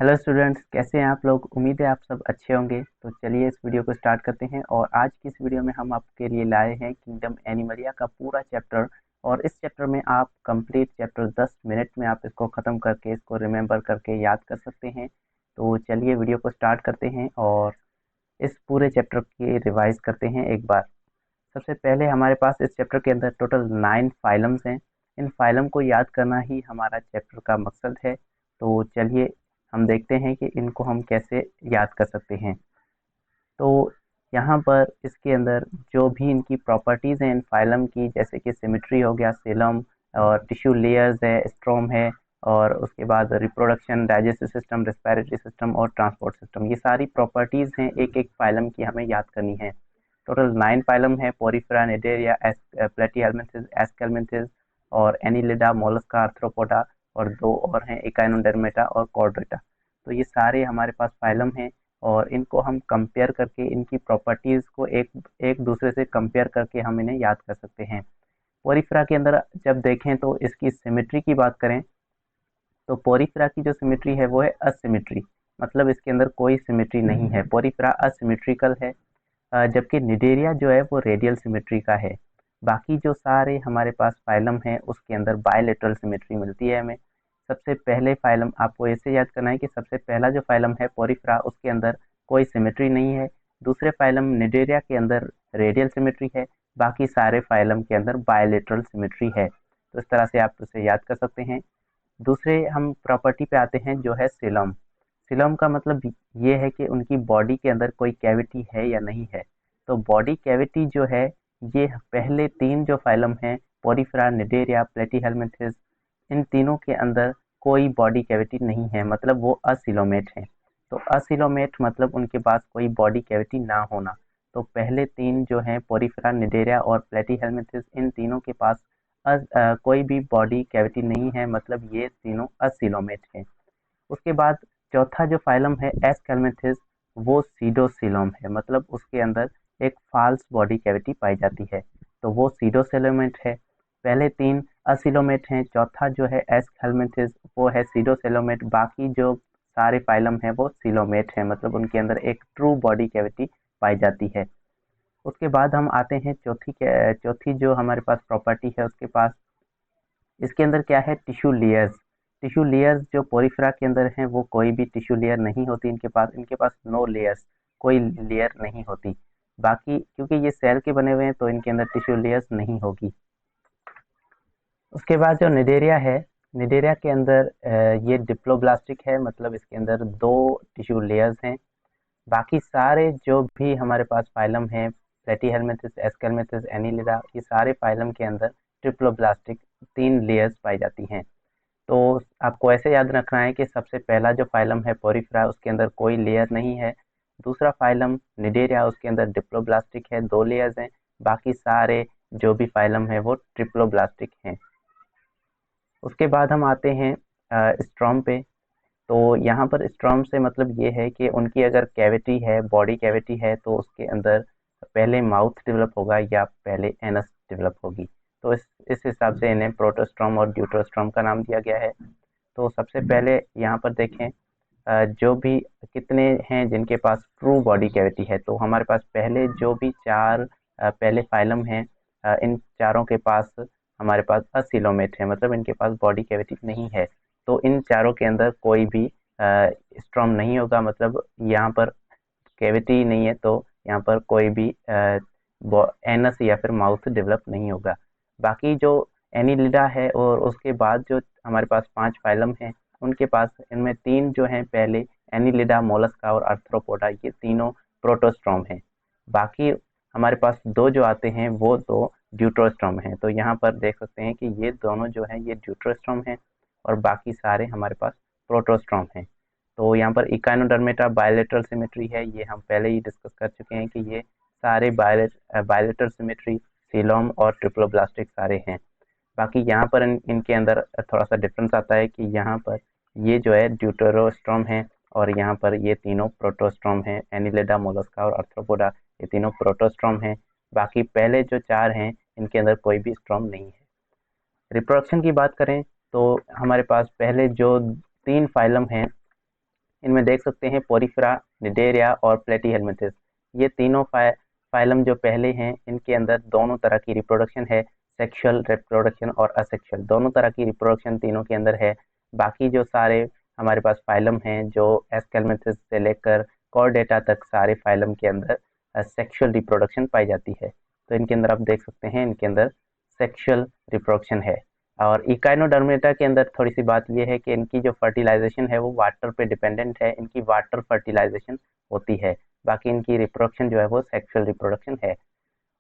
Hello students, कैसे हैं आप लोग। उम्मीद है आप सब अच्छे होंगे। तो चलिए इस वीडियो को स्टार्ट करते हैं। और आज की इस वीडियो में हम आपके लिए लाए हैं किंगडम एनिमलिया का पूरा चैप्टर। और इस चैप्टर में आप कंप्लीट चैप्टर 10 मिनट में आप इसको ख़त्म करके इसको रिमेंबर करके याद कर सकते हैं। तो चलिए वीडियो को स्टार्ट करते हैं और इस पूरे चैप्टर की रिवाइज करते हैं एक बार। सबसे पहले हमारे पास इस चैप्टर के अंदर टोटल 9 फाइलम्स हैं। इन फाइलम को याद करना ही हमारा चैप्टर का मकसद है। तो चलिए हम देखते हैं कि इनको हम कैसे याद कर सकते हैं। तो यहाँ पर इसके अंदर जो भी इनकी प्रॉपर्टीज़ हैं इन फाइलम की, जैसे कि सिमेट्री हो गया, सीलम, और टिश्यू लेयर्स है, स्ट्रोम है, और उसके बाद reproduction, digestive system, respiratory system और ट्रांसपोर्ट सिस्टम, ये सारी प्रॉपर्टीज़ हैं एक एक फाइलम की हमें याद करनी है। टोटल 9 फाइलम है: पोरिफेरा, निडेरिया, प्लेटीहेल्मिन्थेस, एस्केल्मिन्थेस और एनिलिडा, मोलस्का, आर्थ्रोपोडा, और दो और हैं इकाइनोडर्मेटा और कॉर्डेटा। तो ये सारे हमारे पास फाइलम हैं और इनको हम कंपेयर करके इनकी प्रॉपर्टीज़ को एक एक दूसरे से कंपेयर करके हम इन्हें याद कर सकते हैं। पोरिफेरा के अंदर जब देखें तो इसकी सिमेट्री की बात करें तो पोरिफेरा की जो सिमेट्री है वो है असिमेट्री, मतलब इसके अंदर कोई सिमेट्री नहीं है। पोरिफेरा असिमेट्रिकल है। जबकि निडेरिया जो है वो रेडियल सिमेट्री का है। बाकी जो सारे हमारे पास फाइलम हैं उसके अंदर बायलेटरल सिमेट्री मिलती है हमें। सबसे पहले फाइलम आपको ऐसे याद करना है कि सबसे पहला जो फाइलम है पोरिफेरा, उसके अंदर कोई सिमेट्री नहीं है। दूसरे फाइलम निडेरिया के अंदर रेडियल सिमेट्री है। बाकी सारे फाइलम के अंदर बायलेटरल सिमेट्री है। तो इस तरह से आप उसे याद कर सकते हैं। दूसरे हम प्रॉपर्टी पे आते हैं जो है सिलम। सिलम का मतलब ये है कि उनकी बॉडी के अंदर कोई कैविटी है या नहीं है। तो बॉडी कैविटी जो है, ये पहले तीन जो फाइलम हैं, पोरिफेरा, निडेरिया, प्लेटीहेल्मिन्थेस, इन तीनों के अंदर कोई बॉडी कैविटी नहीं है, मतलब वो असिलोमेट हैं। तो असिलोमेट मतलब उनके पास कोई बॉडी कैविटी ना होना। तो पहले तीन जो हैं, पोरिफेरा, निडेरिया और प्लेटीहेल्मिन्थेस, इन तीनों के पास कोई भी बॉडी कैविटी नहीं है, मतलब ये तीनों असिलोमेट हैं। उसके बाद चौथा जो फाइलम है एस्केल्मेंथिस, वो सीडोसिलोम है, मतलब उसके अंदर एक फाल्स बॉडी कैविटी पाई जाती है, तो वो सीडोसिलोमेट है। पहले तीन असिलोमेट हैं, चौथा जो है एस्केल्मेंथिस वो है सीडोसिलोमेट। बाकी जो सारे फाइलम हैं वो सिलोमेट हैं, मतलब उनके अंदर एक ट्रू बॉडी कैविटी पाई जाती है। उसके बाद हम आते हैं चौथी जो हमारे पास प्रॉपर्टी है उसके पास, इसके अंदर क्या है, टिश्यू लेयर्स। टिश्यू लेयर्स जो पोरिफेरा के अंदर हैं वो कोई भी टिश्यू लेयर नहीं होती इनके पास नो लेयर्स, कोई लेयर नहीं होती। बाकी क्योंकि ये सेल के बने हुए हैं तो इनके अंदर टिश्यू लेयर्स नहीं होगी। उसके बाद जो निडेरिया है, निडेरिया के अंदर ये डिप्लोब्लास्टिक है, मतलब इसके अंदर दो टिश्यू लेयर्स हैं। बाकी सारे जो भी हमारे पास फाइलम हैं, प्लेटीहेल्मिन्थेस, एस्केल्मेंथिस, एनिलिडा, ये सारे फाइलम के अंदर ट्रिप्लोब्लास्टिक तीन लेयर्स पाई जाती हैं। तो आपको ऐसे याद रखना है कि सबसे पहला जो फाइलम है पोरिफेरा, उसके अंदर कोई लेयर नहीं है। दूसरा फाइलम निडेरिया, उसके अंदर डिप्लोब्लास्टिक है, दो लेयर्स हैं। बाकी सारे जो भी फाइलम है वो ट्रिप्लोब्लास्टिक हैं। उसके बाद हम आते हैं स्ट्रॉम पे। तो यहाँ पर स्ट्रॉम से मतलब ये है कि उनकी अगर कैविटी है, बॉडी कैविटी है, तो उसके अंदर पहले माउथ डेवलप होगा या पहले एनस डेवलप होगी। तो इस हिसाब से इन्हें प्रोटोस्ट्रॉम और ड्यूटरोस्ट्रॉम का नाम दिया गया है। तो सबसे पहले यहाँ पर देखें जो भी कितने हैं जिनके पास ट्रू बॉडी कैविटी है। तो हमारे पास पहले जो भी चार पहले फाइलम हैं, इन चारों के पास हमारे पास असिलोमेट है, मतलब इनके पास बॉडी कैविटी नहीं है। तो इन चारों के अंदर कोई भी स्ट्रॉम नहीं होगा, मतलब यहाँ पर कैविटी नहीं है तो यहाँ पर कोई भी एनस या फिर माउथ डेवलप नहीं होगा। बाकी जो एनिलिडा है और उसके बाद जो हमारे पास 5 फाइलम हैं, उनके पास इनमें तीन जो हैं पहले, एनिलिडा, मोलस्का और आर्थ्रोपोडा, ये तीनों प्रोटोस्ट्रॉम हैं। बाकी हमारे पास दो जो आते हैं वो दो ड्यूटरोस्ट्रॉम हैं। तो यहाँ पर देख सकते हैं कि ये दोनों जो हैं ये ड्यूटरोस्ट्रॉम हैं और बाकी सारे हमारे पास प्रोटोस्ट्रॉम हैं। तो यहाँ पर इकाइनोडर्मेटा बायलेटरल सिमेट्री है, ये हम पहले ही डिस्कस कर चुके हैं कि ये सारे बायलेटरल सिमेट्री, सीलोम और ट्रिप्लोब्लास्टिक सारे हैं। बाकी यहाँ पर इनके अंदर थोड़ा सा डिफरेंस आता है कि यहाँ पर ये जो है ड्यूटेरोस्ट्रॉम है और यहाँ पर ये तीनों प्रोटोस्ट्रॉम हैं, एनिलिडा, मोलस्का और आर्थ्रोपोडा, ये तीनों प्रोटोस्ट्रॉम हैं। बाकी पहले जो चार हैं इनके अंदर कोई भी स्ट्रॉम नहीं है। रिप्रोडक्शन की बात करें तो हमारे पास पहले जो तीन फाइलम हैं इनमें देख सकते हैं पोरिफेरा, निडेरिया और प्लेटीहेल्मिंथेस। ये तीनों फाइलम जो पहले हैं, इनके अंदर दोनों तरह की रिप्रोडक्शन है, सेक्सुअल रिप्रोडक्शन और असेक्सुअल, दोनों तरह की रिप्रोडक्शन तीनों के अंदर है। बाकी जो सारे हमारे पास फाइलम हैं, जो एस्केल्मेंथेस से लेकर कॉर्डेटा तक, सारे फाइलम के अंदर सेक्सुअल रिप्रोडक्शन पाई जाती है। तो इनके अंदर आप देख सकते हैं, इनके अंदर सेक्सुअल रिप्रोडक्शन है। और इकाइनोडर्मेटा के अंदर थोड़ी सी बात यह है कि इनकी जो फर्टिलाइजेशन है वो वाटर पे डिपेंडेंट है, इनकी वाटर फर्टिलाइजेशन होती है। बाकी इनकी रिप्रोडक्शन जो है वो सेक्सुअल रिप्रोडक्शन है।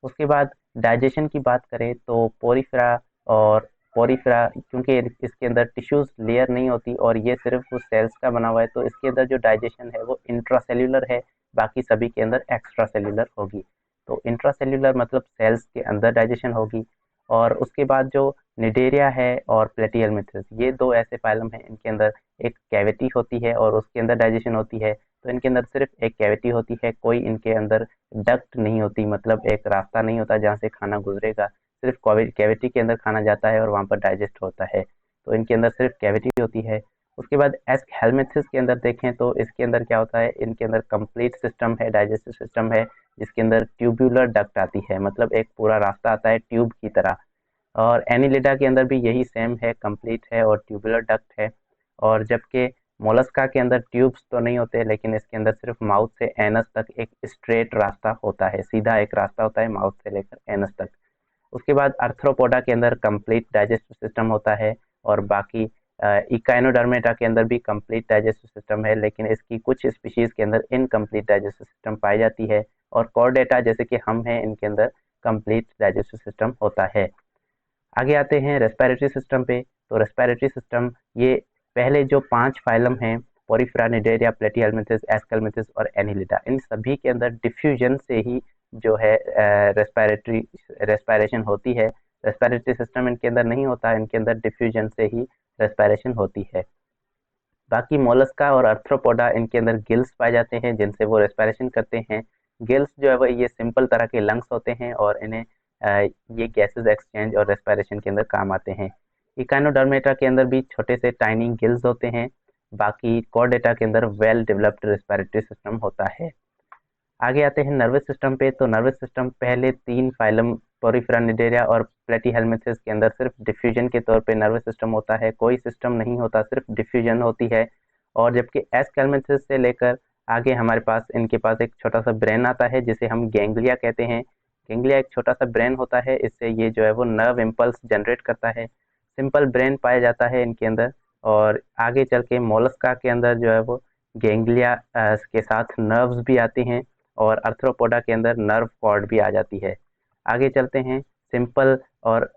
उसके बाद डाइजेशन की बात करें तो पोरिफेरा क्योंकि इसके अंदर टिश्यूज लेयर नहीं होती और ये सिर्फ उस सेल्स का बना हुआ है, तो इसके अंदर जो डाइजेशन है वो इंट्रासेल्यूलर है, बाकी सभी के अंदर एक्स्ट्रा सेल्यूलर होगी। तो इंट्रासेल्यूलर मतलब सेल्स के अंदर डाइजेशन होगी। और उसके बाद जो निडेरिया है और प्लेटीहेल्मिंथेस, ये दो ऐसे फाइलम हैं, इनके अंदर एक कैविटी होती है और उसके अंदर डाइजेशन होती है। तो इनके अंदर सिर्फ एक कैविटी होती है, कोई इनके अंदर डक्ट नहीं होती, मतलब एक रास्ता नहीं होता जहाँ से खाना गुजरेगा, सिर्फ कैविटी के अंदर खाना जाता है और वहाँ पर डाइजेस्ट होता है। तो इनके अंदर सिर्फ कैविटी होती है। उसके बाद एस्केल्मेंथेस के अंदर देखें तो इसके अंदर क्या होता है, इनके अंदर कंप्लीट सिस्टम है, डाइजेस्टिव सिस्टम है, जिसके अंदर ट्यूब्यूलर डक्ट आती है, मतलब एक पूरा रास्ता आता है ट्यूब की तरह। और एनिलिडा के अंदर भी यही सेम है, कंप्लीट है और ट्यूबुलर डक्ट है। और जबकि मोलस्का के अंदर ट्यूब्स तो नहीं होते, लेकिन इसके अंदर सिर्फ माउथ से एनस तक एक स्ट्रेट रास्ता होता है, सीधा एक रास्ता होता है माउथ से लेकर एनस तक। उसके बाद आर्थ्रोपोडा के अंदर कंप्लीट डाइजेस्टिव सिस्टम होता है और बाकी इकाइनोडर्मेटा के अंदर भी कंप्लीट डाइजेस्टिव सिस्टम है, लेकिन इसकी कुछ स्पीशीज के अंदर इनकम्प्लीट डाइजेस्टिव सिस्टम पाई जाती है। और कॉर्डेटा जैसे कि हम हैं, इनके अंदर कंप्लीट डाइजेस्टिव सिस्टम होता है। आगे आते हैं रेस्पिरेटरी सिस्टम पे। तो रेस्पिरेटरी सिस्टम, ये पहले जो 5 फाइलम हैं, पोरिफेरा, निडेरिया, प्लेटीहेल्मिंथेस, एस्केल्मेंथेस और एनिलिडा, इन सभी के अंदर डिफ्यूजन से ही जो है रेस्पिरेशन होती है। रेस्पिरेटरी सिस्टम इनके अंदर नहीं होता, इनके अंदर डिफ्यूजन से ही रेस्पिरेशन होती है। बाकी मोलस्का और आर्थ्रोपोडा, इनके अंदर गिल्स पाए जाते हैं जिनसे वो रेस्पिरेशन करते हैं। गिल्स जो है वो ये सिंपल तरह के लंग्स होते हैं और इन्हें ये गैसेस एक्सचेंज और रेस्पिरेशन के अंदर काम आते हैं। इकाइनोडर्मेटा के अंदर भी छोटे से टाइनी गिल्स होते हैं। बाकी कॉर्डेटा के अंदर वेल डेवलप्ड रेस्पिरेटरी सिस्टम होता है। आगे आते हैं नर्वस सिस्टम पे। तो नर्वस सिस्टम पहले 3 फाइलम पोरिफेरा, निडेरिया और प्लेटीहेल्मिंथेस के अंदर सिर्फ डिफ्यूजन के तौर पे नर्वस सिस्टम होता है, कोई सिस्टम नहीं होता, सिर्फ डिफ्यूजन होती है। और जबकि एस्केल्मेंथेस से लेकर आगे हमारे पास इनके पास एक छोटा सा ब्रेन आता है जिसे हम गैंग्लिया कहते हैं। गैंग्लिया एक छोटा सा ब्रेन होता है, इससे ये जो है वो नर्व इम्पल्स जनरेट करता है। सिंपल ब्रेन पाया जाता है इनके अंदर। और आगे चल के मोलस्का के अंदर जो है वो गैंग्लिया के साथ नर्व्स भी आती हैं और आर्थ्रोपोडा के अंदर नर्व कॉर्ड भी आ जाती है। आगे चलते हैं, सिंपल और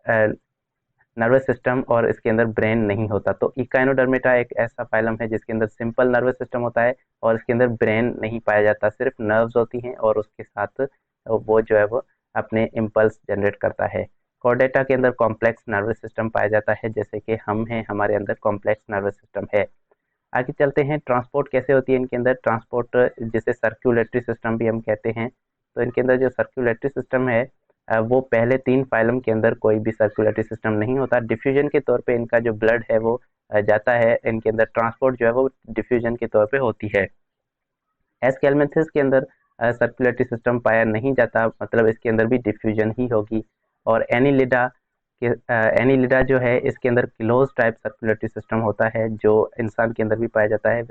नर्वस सिस्टम और इसके अंदर ब्रेन नहीं होता। तो इकाइनोडर्मेटा एक ऐसा फाइलम है जिसके अंदर सिंपल नर्वस सिस्टम होता है और इसके अंदर ब्रेन नहीं पाया जाता, सिर्फ नर्व्स होती हैं और उसके साथ वो जो है वो अपने इम्पल्स जनरेट करता है। कॉर्डेटा के अंदर कॉम्प्लेक्स नर्वस सिस्टम पाया जाता है, जैसे कि हम हैं, हमारे अंदर कॉम्प्लेक्स नर्वस सिस्टम है। आगे चलते हैं, ट्रांसपोर्ट कैसे होती है इनके अंदर। ट्रांसपोर्ट जिसे सर्कुलेटरी सिस्टम भी हम कहते हैं। तो इनके अंदर जो सर्कुलेटरी सिस्टम है वो पहले 3 फाइलम के अंदर कोई भी सर्कुलेटरी सिस्टम नहीं होता। डिफ्यूजन के तौर पे इनका जो ब्लड है वो जाता है, इनके अंदर ट्रांसपोर्ट जो है वो डिफ्यूजन के तौर पे होती है। एस्केल्मेंथेस के अंदर सर्कुलेटरी सिस्टम पाया नहीं जाता, मतलब इसके अंदर भी डिफ्यूजन ही होगी। और एनिलिडा जो है, इसके अंदर क्लोज टाइप सर्कुलेटरी सिस्टम होता है, जो इंसान के अंदर भी पाया जाता है,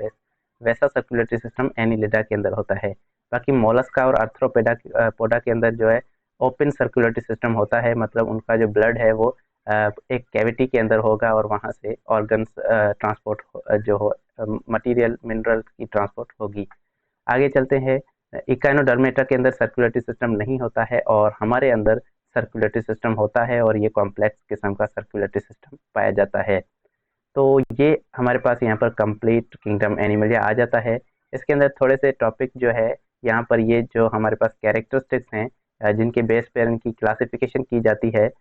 वैसा सर्कुलेटरी सिस्टम एनिलिडा के अंदर होता है। बाकी मोलस्का और आर्थ्रोपोडा पोडा के अंदर जो है ओपन सर्कुलेटरी सिस्टम होता है, मतलब उनका जो ब्लड है वो एक कैविटी के अंदर होगा और वहाँ से ऑर्गन्स ट्रांसपोर्ट जो हो, मटेरियल मिनरल की ट्रांसपोर्ट होगी। आगे चलते हैं, इकाइनोडर्मेटा के अंदर सर्कुलेटरी सिस्टम नहीं होता है और हमारे अंदर सर्कुलेटरी सिस्टम होता है और ये कॉम्प्लेक्स किस्म का सर्कुलेटरी सिस्टम पाया जाता है। तो ये हमारे पास यहाँ पर कंप्लीट किंगडम एनिमलिया आ जाता है। इसके अंदर थोड़े से टॉपिक जो है यहाँ पर, ये जो हमारे पास कैरेक्टरिस्टिक्स हैं जिनके बेस पर इनकी क्लासिफिकेशन की जाती है,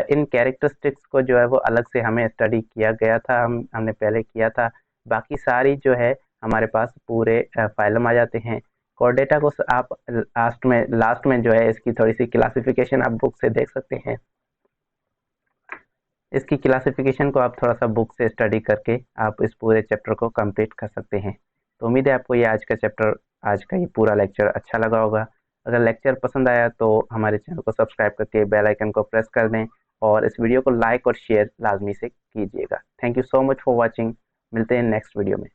इन कैरेक्टरिस्टिक्स को जो है वो अलग से हमें स्टडी किया गया था, हमने पहले किया था। बाकी सारी जो है हमारे पास पूरे फाइलम आ जाते हैं। कॉर्डेटा को आप लास्ट में जो है इसकी थोड़ी सी क्लासिफिकेशन आप बुक से देख सकते हैं। इसकी क्लासिफिकेशन को आप थोड़ा सा बुक से स्टडी करके आप इस पूरे चैप्टर को कंप्लीट कर सकते हैं। तो उम्मीद है आपको ये आज का ये पूरा लेक्चर अच्छा लगा होगा। अगर लेक्चर पसंद आया तो हमारे चैनल को सब्सक्राइब करके बेल आइकन को प्रेस कर दें और इस वीडियो को लाइक और शेयर लाजमी से कीजिएगा। Thank you so much for watching. मिलते हैं नेक्स्ट वीडियो में।